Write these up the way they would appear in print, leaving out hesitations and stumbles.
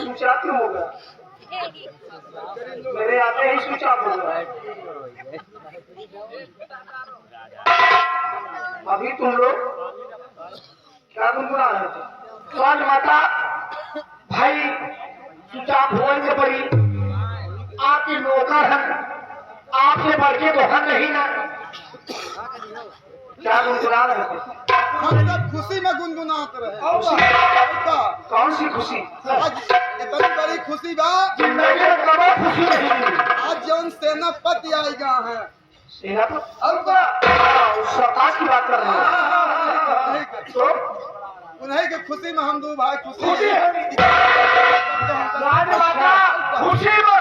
Switch off क्यों होगा? मेरे आते ही स्विच ऑफ हो गया। अभी तुम लोग क्या गुनगुना रहे थे? स्वाद माता भाई स्विच ऑफ होने से पड़ी आपकी नौकर है, आपसे बढ़ के तो हम नहीं ना। क्या गुनगुना रहे थे? हम सब खुशी में गुनगुनाते रहे। कौन सी खुशी? आज इतनी बड़ी खुशी बा, जिंदगी में कभी खुशी नहीं मिली। आज जौन सेनापति आएगा है, सेनापति सरताज की बात कर रहे हैं तो उन्हीं के खुशी में हम दो भाई खुशी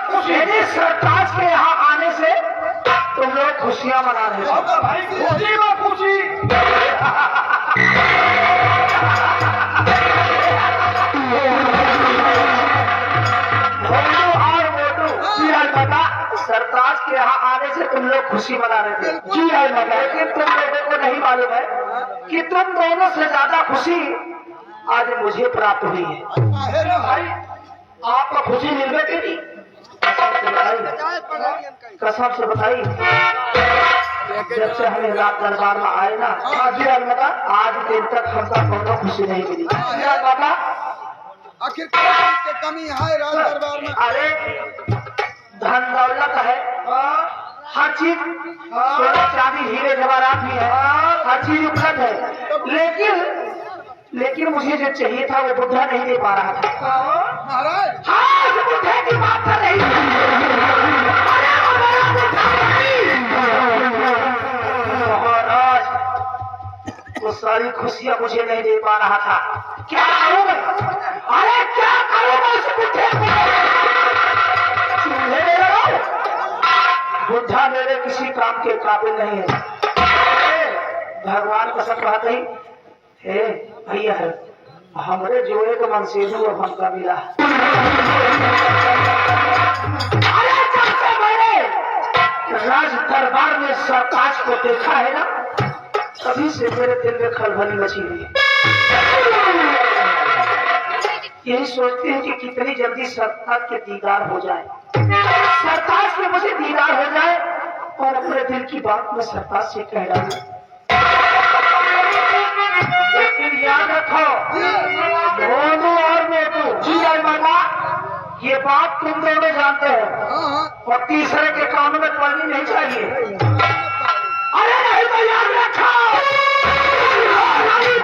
खुशी में सरताज के यहाँ आने से तुम लोग खुशियाँ मना रहे हो भाई। खुशी में खुशी सरताज के यहाँ आने से तुम लोग खुशी मना रहे थे। जी है मगर लेकिन तुम लोगों को नहीं मालूम है कि तुम दोनों से ज्यादा खुशी आज मुझे प्राप्त हुई है। भाई आपको खुशी मिल गई थी? कसम से बताइए, जब से हमें रात दरबार में आए ना, आज दिन तक हमका कोनो खुशी नहीं मिली। आखिर क्या कमी है राज दरबार में? अरे धन दौलत है, हर चीज, सोना चांदी हीरे जवाहरात भी है, हर चीज उपलब्ध है, लेकिन मुझे जो चाहिए था वो बुद्धा नहीं दे पा रहा था। महाराज हाँ, बुद्धा की बात कर रही महाराज, वो सारी खुशियां मुझे नहीं दे पा रहा था। क्या करूं मैं? अरे क्या करूं मैं उस बुद्धे को? बुद्धा मेरे किसी काम के काबिल नहीं है। भगवान कसम बात नहीं है भैया है, हमारे जोड़े को मनसेबू अब हमका मिला। अरे जब से मैंने राज दरबार में सरताज को देखा है ना, तभी से मेरे दिल में खलबली मची हुई है। यही सोचते हैं कि कितनी जल्दी सरताज के दीदार हो जाए, सरताज के मुझे दीदार हो जाए और अपने दिल की बात में सरताज से कह डालूं। लेकिन याद रखो, मोनू और मोटू जी आई माता, ये बात तुम दोनों जानते हो और तीसरे के कानों में पड़नी नहीं चाहिए। अरे नहीं तो याद रखो,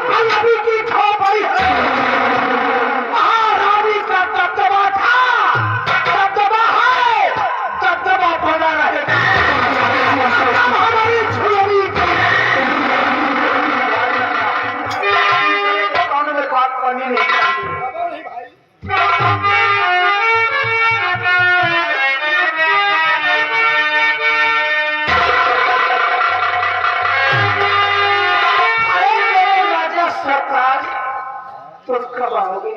पल्लवी की खोपड़ी महारानी का दबदबा था, दबदबा है, दबदबा बना रहेगा। हमारी छुरी कानों में बात करनी नहीं चाहिए। तुम कब आओगे?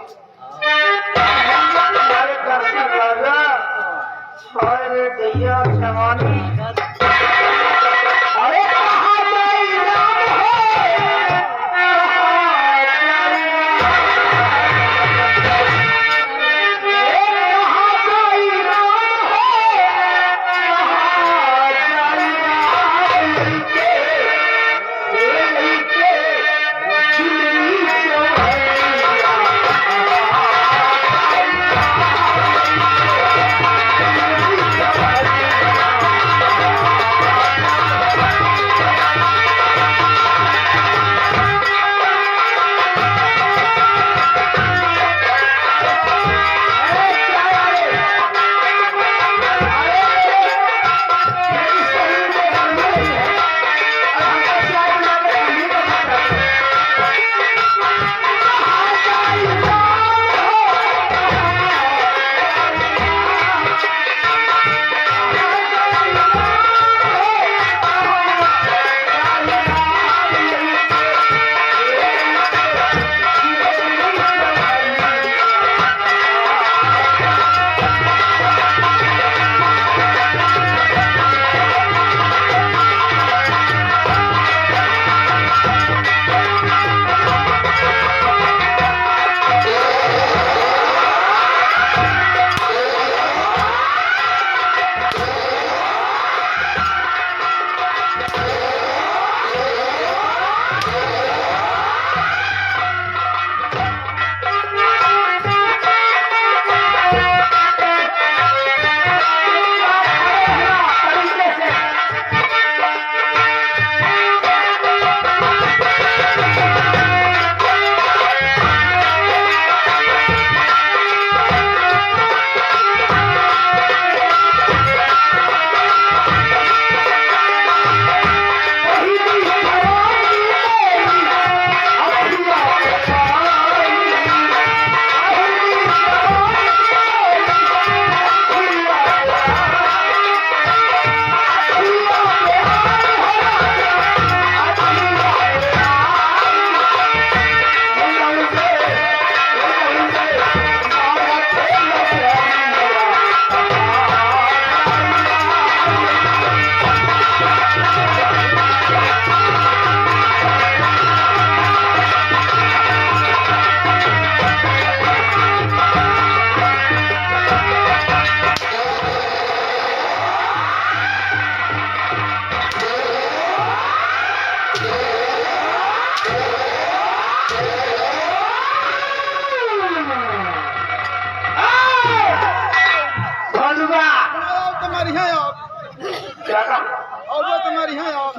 तुम्हारे घर से राजा सारे दैया जवानी, अरे कहाँ गई राम है?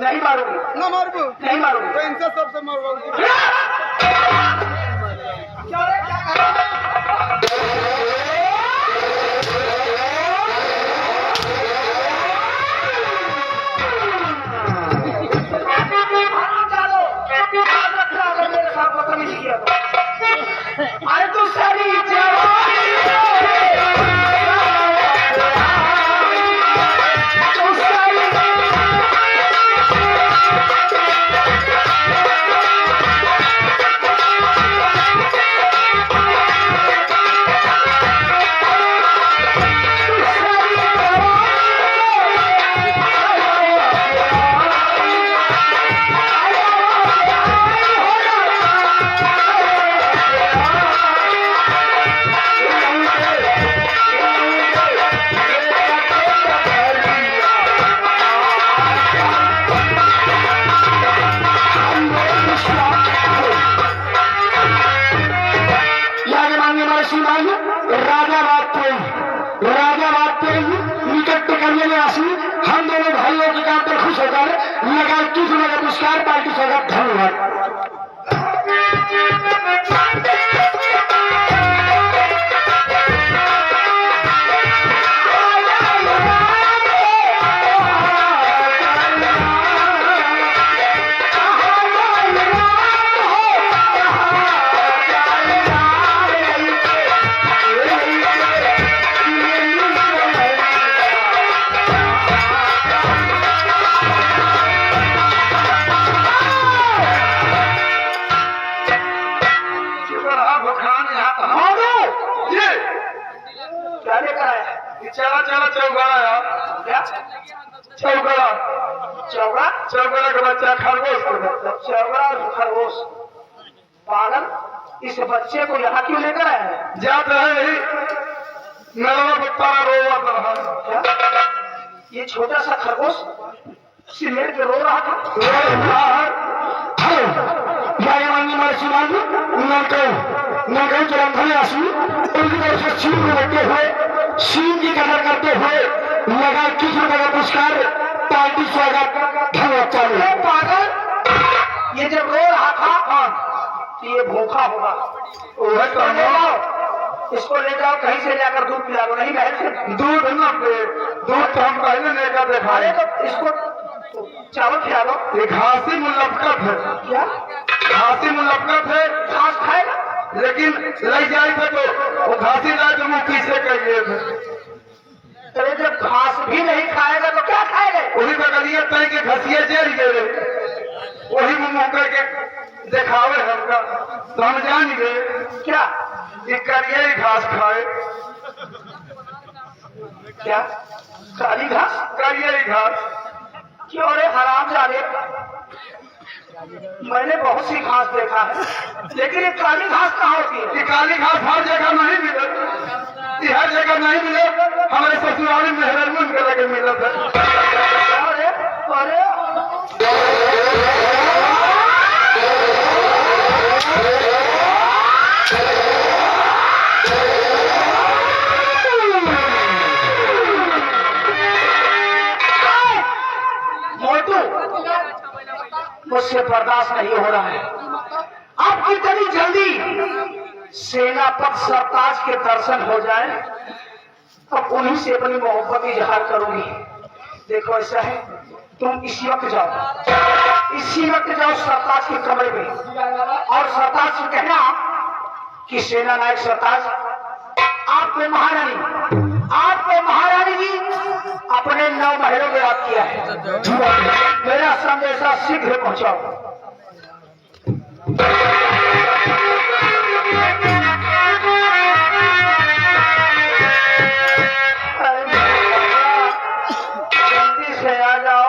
नहीं मारूंगी, न मारबू नहीं मारूंगी। तो इनसे सबसे मरवाऊंगी। क्या रे, क्या कर रहा है? मेरे साथ बदतमीजी किया तो। अरे तू सारी जवानी तू सारी राजा बात पे निकट करने में आसी हम दोनों भाइयों के काम पर खुश होकर लगा 21 रुपये का पुरस्कार पार्टी से धन्यवाद। क्या लेकर आया? चला चला चौगाड़ा यार। क्या चौगाड़ा चौका? चौगाड़ा का बच्चा खरगोश को बच्चा। चौका और खरगोश। पागल, इस बच्चे को यहाँ क्यों लेकर आया है? जात रहे नहीं नलवा बट्टा रोवा रहा। क्या ये छोटा सा खरगोश सिलेट पे रो रहा था? शीन की कदर करते हुए लगा 21 रुपये का पुरस्कार पार्टी स्वागत धन्यवाद चालू। पागल, ये जब रो रहा था तो ये भूखा होगा। वह ले जाओ, इसको ले जाओ कहीं से जाकर दूध पिला दो। नहीं बहन से दूध न पे दूध तो हम पहले लेकर देखा अरे तो इसको चावल खिला दो। ये घासी मुलक्कत है। क्या घासी मुलक्कत है घास खाएगा? लेकिन ले जाए थे तो वो घासी लाए तो मुँह पीछे कहिए थे। अरे जब घास भी नहीं खाएगा तो क्या खाएगा? वही बगलिए तय के घसिए जेर गए वही मुँह करके दिखावे हमका तो हम जान गए क्या ये करिए ही घास खाए। क्या काली घास? करिए ही घास। क्यों रे हरामजादे, मैंने बहुत सी घास देखा है लेकिन ये काली घास कहाँ होती है? ये काली घास हर जगह नहीं मिले। ये हर जगह नहीं मिले। हमारे ससुराल में हेरन के लगे मिला था। अरे अरे मोटू, मुझसे बर्दाश्त नहीं हो रहा है। अब कितनी जल्दी सेनापति सरताज के दर्शन हो जाए अब उन्हीं से अपनी मोहब्बत इजहार करूंगी। देखो ऐसा है, तुम इसी वक्त जाओ, इसी वक्त जाओ सरताज के कमरे में और सरताज से कहना कि सेना नायक सरताज, आपने महारानी जी अपने 9 महलों में याद किया है। मेरा संदेशा शीघ्र पहुंचाओ। जल्दी से आ जाओ।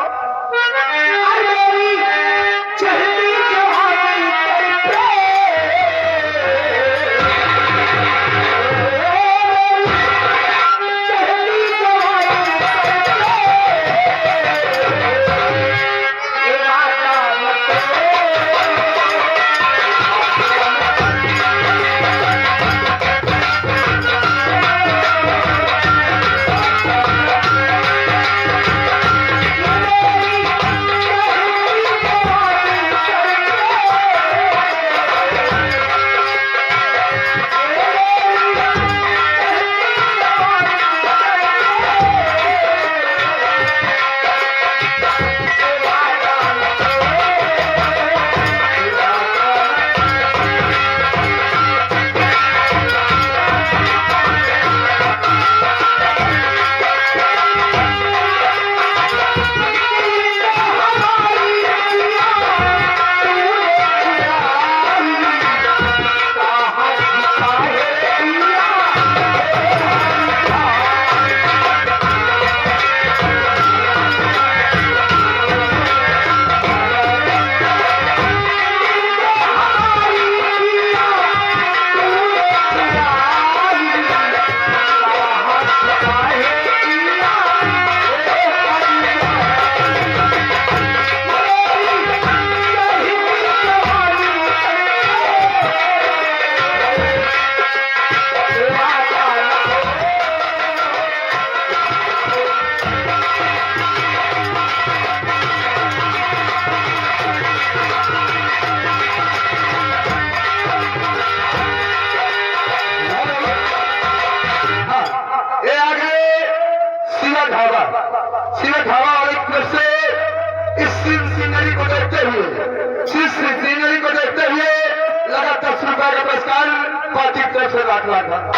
आशीर्वाद था।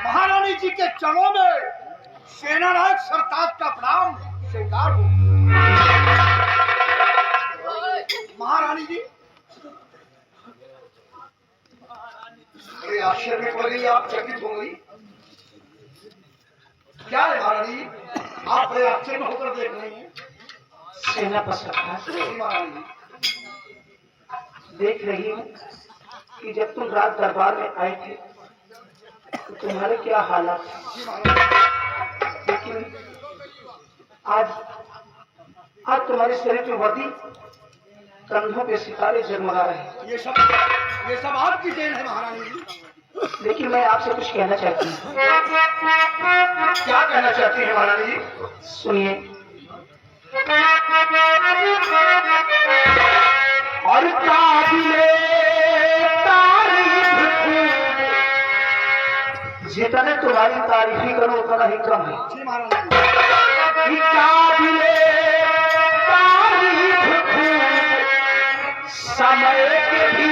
महारानी जी के चरणों में सेनानायक सरताज का प्रणाम स्वीकार हो। महारानी जी अरे आश्चर्य में पड़ गई, आप चकित हो गई। क्या है महारानी जी, आप बड़े आश्चर्य में होकर देख रही हैं। सेना पर सरकार जी महारानी देख रही हूँ कि जब तुम रात दरबार में आए थे तो तुम्हारे क्या हालात थे। जी महारानी लेकिन आज तुम्हारे शरीर पे वर्दी, कंधों पे सितारे जगमगा रहे हैं। ये सब आपकी देन है महारानी जी। लेकिन मैं आपसे कुछ कहना चाहती हूँ। क्या कहना चाहती हैं महारानी जी? सुनिए। और काबिले तारीफ जितने तुम्हारी तारीफी करो उतना ही कम है। जी महारानी जी। काबिले तारीफ समय के भी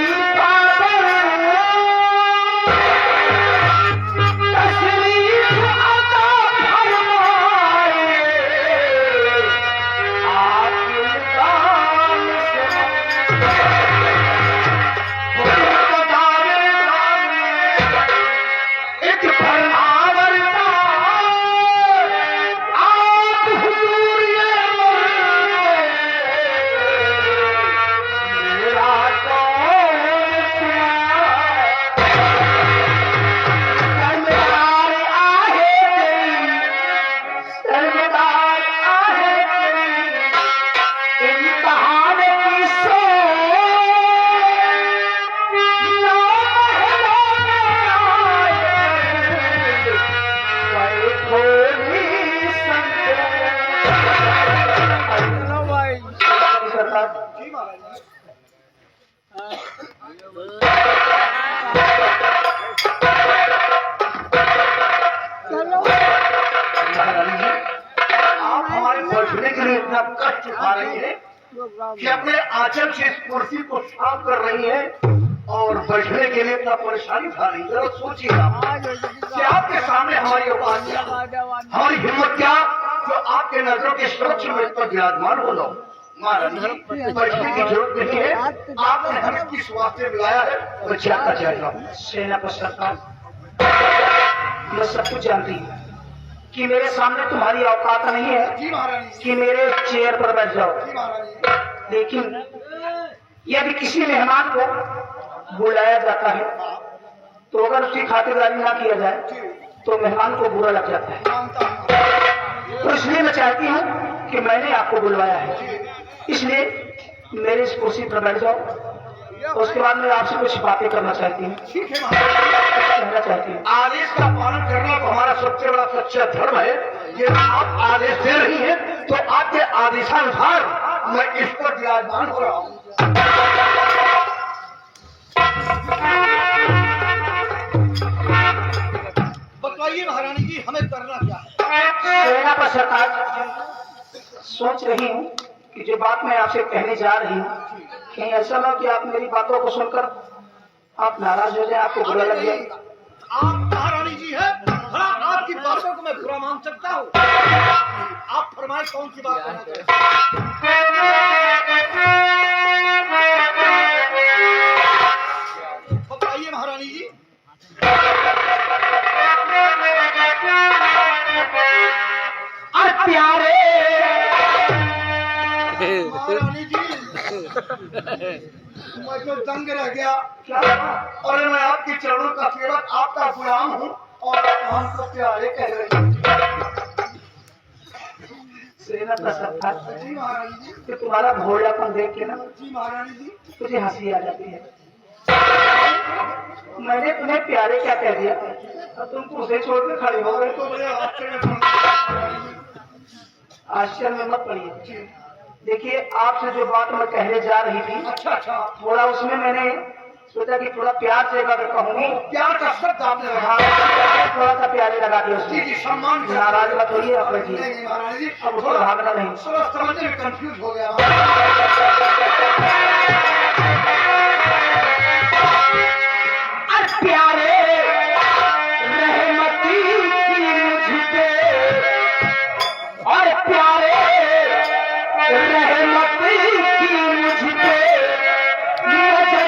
जी महारानी महारानी जी, आप हमारे बैठने के लिए इतना कष्ट उठा रही हैं कि अपने आंचल से इस कुर्सी को साफ कर रही हैं और बैठने के लिए इतना परेशानी उठा रही है। जरा सोचिएगा कि आपके सामने हमारी औकात क्या, हमारी हिम्मत क्या, जो आपके नजरों के सुरक्षा में इतना विराजमान हो लो। महारानी जी, बैठने की जरूरत नहीं है, आपने हमें किस वास्ते बुलाया है वो जानना चाहता हूँ। सेना पर सरकार मैं सब कुछ जानती हूँ कि मेरे सामने तुम्हारी औकात नहीं है जी महारानी जी। कि मेरे चेयर पर बैठ जाओ। जी महारानी जी। लेकिन यदि किसी मेहमान को बुलाया जाता है तो अगर उसकी खातिरदारी ना किया जाए तो मेहमान को बुरा लग जाता है। मानता हूँ। तो इसलिए मैं चाहती हूँ कि मैंने आपको बुलवाया है, इसलिए मेरे इस कुर्सी पर बैठ जाओ। उसके बाद मैं आपसे कुछ बातें करना चाहती हूँ, ठीक है महारानी जी। कहना चाहती हूँ। आदेश का पालन करना तो हमारा सबसे बड़ा सच्चा धर्म है। ये आप आदेश दे रही हैं तो आपके आदेशानुसार मैं इस पर विराजमान हो रहा हूँ। बताइए महारानी जी, हमें करना क्या है? सेना पर सरकार सोच रही हूँ कि जो बात मैं आपसे कहने जा रही हूँ कहीं ऐसा ना कि आप मेरी बातों को सुनकर आप नाराज हो जाए, आपको बुरा लग जाए। आप महारानी जी हैं, भला आपकी बातों को मैं बुरा मान सकता हूँ? आप फरमाए कौन सी बात करना चाहते हैं? बताइए महारानी जी। और प्यारे महारानी जी, मैं तो दंग रह गया। क्या और मैं आपके चरणों का सेवक, आपका गुलाम हूँ और हमको प्यारे कह रही हूँ। सेना का सरकार जी महारानी जी। कि तुम्हारा भोलापन देख के ना जी महारानी जी। तुझे हंसी आ जाती है। मैंने तुम्हें प्यारे क्या कह दिया और तुम कुर्सी छोड़ के खड़े हो गए। तो बड़े आश्चर्य में पड़ गए महारानी जी। आश्चर्य में मत पड़िए, देखिए आपसे जो बात मैं कहने जा रही थी, अच्छा अच्छा, थोड़ा उसमें मैंने सोचा कि थोड़ा प्यार से अगर कहूंगी, प्यार का शब्द आपने रखा। हाँ, थोड़ा सा प्यारे लगा दिया जी उसमें। जी, सम्मान से। नाराज मत होइए अपने जी, नहीं नहीं महारानी जी, अब उसको भागना नहीं। थोड़ा समझने में कंफ्यूज हो गया। प्यारे रहमती की मुझे और प्यारे रहमती की मुझे नजर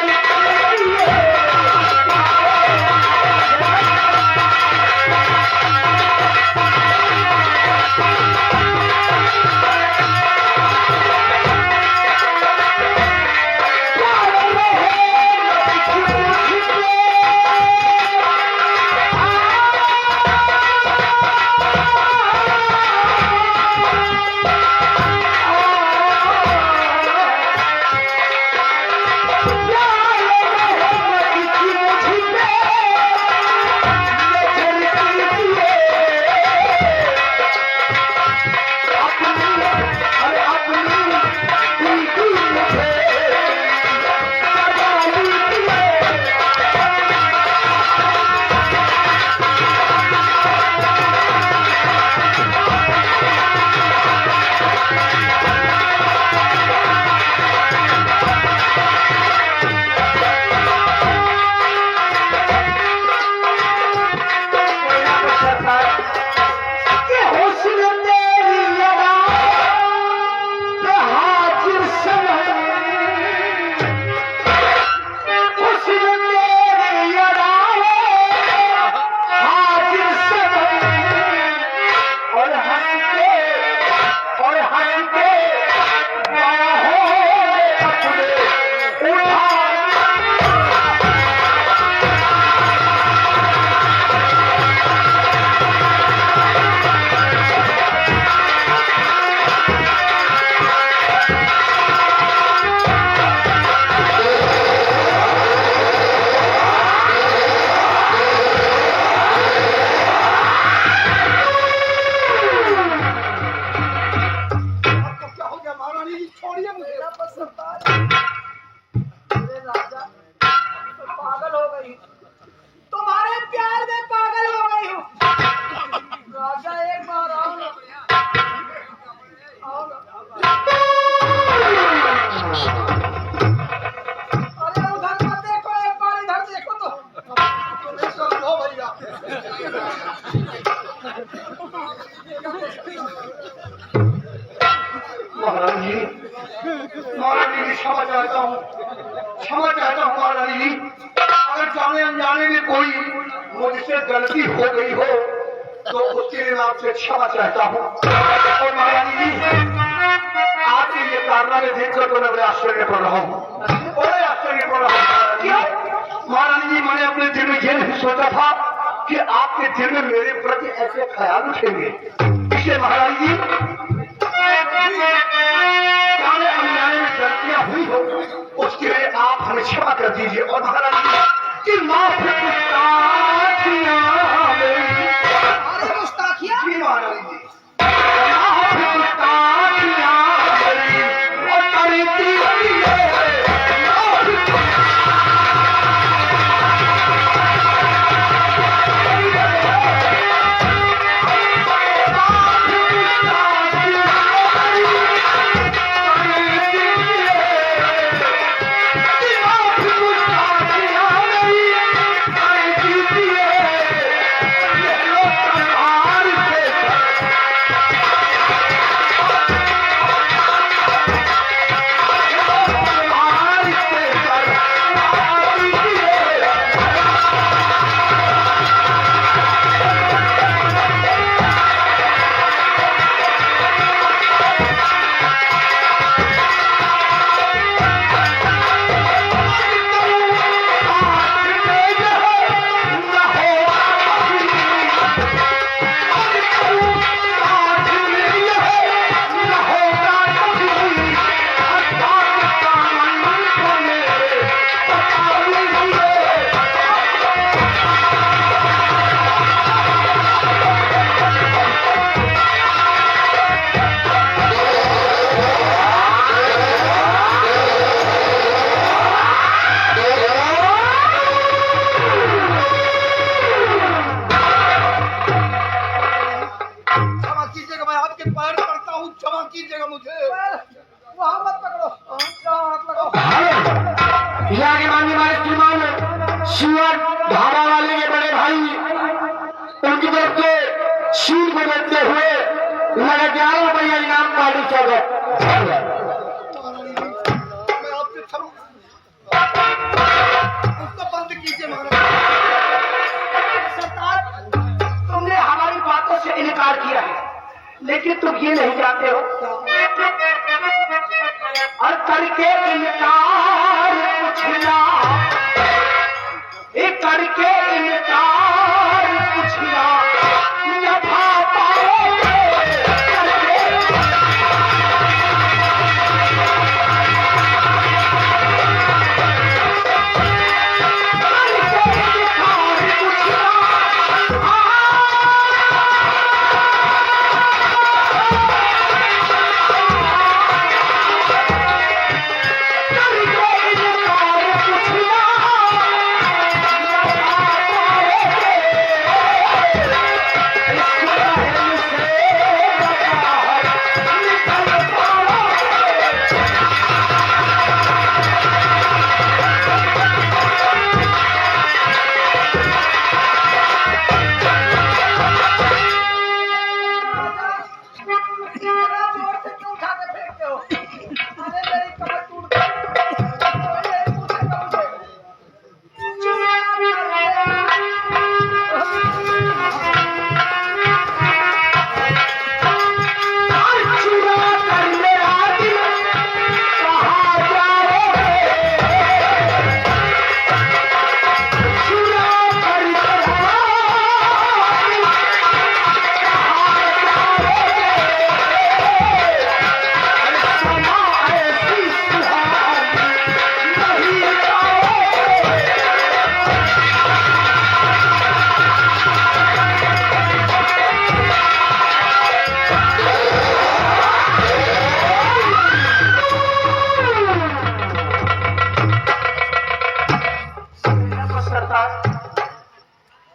महारानी जी, महारानी जी क्षमा चाहता हूँ महारानी जी। अगर जाने अनजाने में कोई मुझसे गलती हो गई हो तो उसके लिए मैं आपसे क्षमा चाहता हूँ। और महारानी जी, आपके ये कारनामे देखकर तो मैं बड़े आश्चर्य पड़ रहा हूँ, बड़े आश्चर्य पड़ रहा हूँ। क्या महारानी जी, मैंने अपने दिल में ये नहीं सोचा था कि आपके दिल में मेरे प्रति ऐसे ख्याल उठेंगे। इसलिए महारानी जी, जाने अनजाने में गलतियां हुई हो उसके लिए आप हमें क्षमा कर दीजिए। और महाराज जी की माफ जी महाराज जी, उनकी तरफ से शील को देते हुए लगा 11 रुपया इनाम पार्टी स्वागत। मैं आपसे क्षमा उसको बंद कीजिए महाराज। सरकार, तुमने हमारी बातों से इनकार किया है, लेकिन तुम ये नहीं जानते हो और करके इनकार पूछना, एक करके इनकार पूछना लभा पाओगे,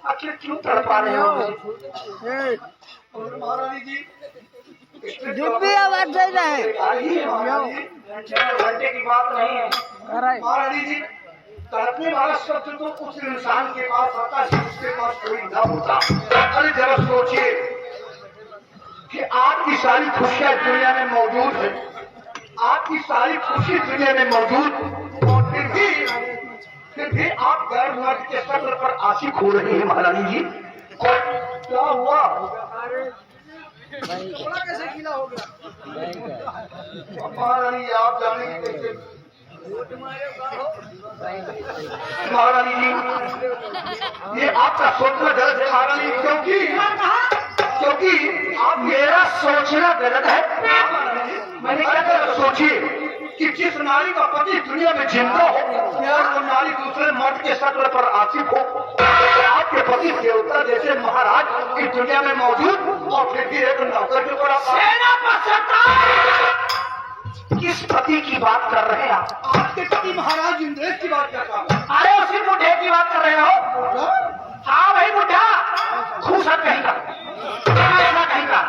आखिर क्यों तड़पा रहे हो मुझे? और महारानी जी डिब्बी आवाज दे रहे घंटे की बात नहीं है। महारानी जी तड़पने वाला शब्द तो उस इंसान के पास आता है जिसके पास कोई न होता। अरे जरा सोचिए कि आपकी सारी खुशियां दुनिया में मौजूद है, आपकी सारी खुशी दुनिया में मौजूद, और फिर भी आप गैर मर्द के शक्ल पर आशिक हो रही है महारानी जी। और क्या हुआ? थोड़ा कैसे गीला हो गया? महारानी आप जाने की कैसे? महारानी जी ये आपका सोचना गलत है महारानी, क्योंकि आप मेरा सोचना गलत है। मैंने क्या कहा? सोचिए कि जिस नारी का पति दुनिया में जिंदा हो और वो नारी दूसरे मर्द के शक्ल पर आशिक हो, आपके पति देवता जैसे महाराज इस दुनिया में मौजूद, और फिर भी एक नौकर के ऊपर आप किस पति की बात कर रहे हैं आप? आपके पति महाराज इंद्रेश की बात करता हूँ। अरे उसी बुढ़े की बात कर रहे हो? हाँ भाई बुढ़ा, खूसा कहीं का, ऐसा कहीं का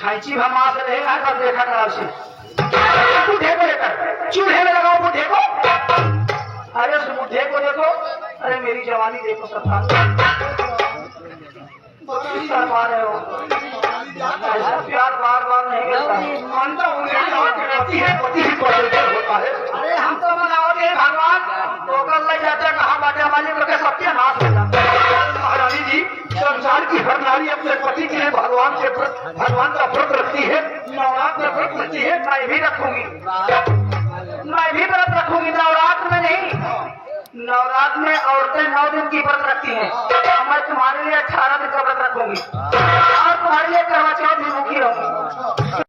खाइची भमा से रहेगा कर देखा कर उसे बुढ़े को लेकर चूल्हे में लगाओ बुढ़े को। अरे उस बुढ़े को देखो, अरे मेरी जवानी देखो सरकार, पा रहे हो ऐसा प्यार बार बार नहीं करता। मानता हूँ पति है, पति ही पवित्र होता है। अरे हम तो मनाओगे भगवान तो कर ले जाते कहाँ बाटे वाली करके सबके नाश हो जाता। महारानी जी संसार की हर नारी अपने पति के लिए भगवान का व्रत रखती है, नवरात्र में व्रत रखती है। मैं भी रखूंगी, मैं भी व्रत रखूंगी, नवरात्र में नहीं। नवरात्र में औरतें 9 दिन की व्रत रखती हैं, मैं तुम्हारे लिए 18 दिन का व्रत रखूंगी।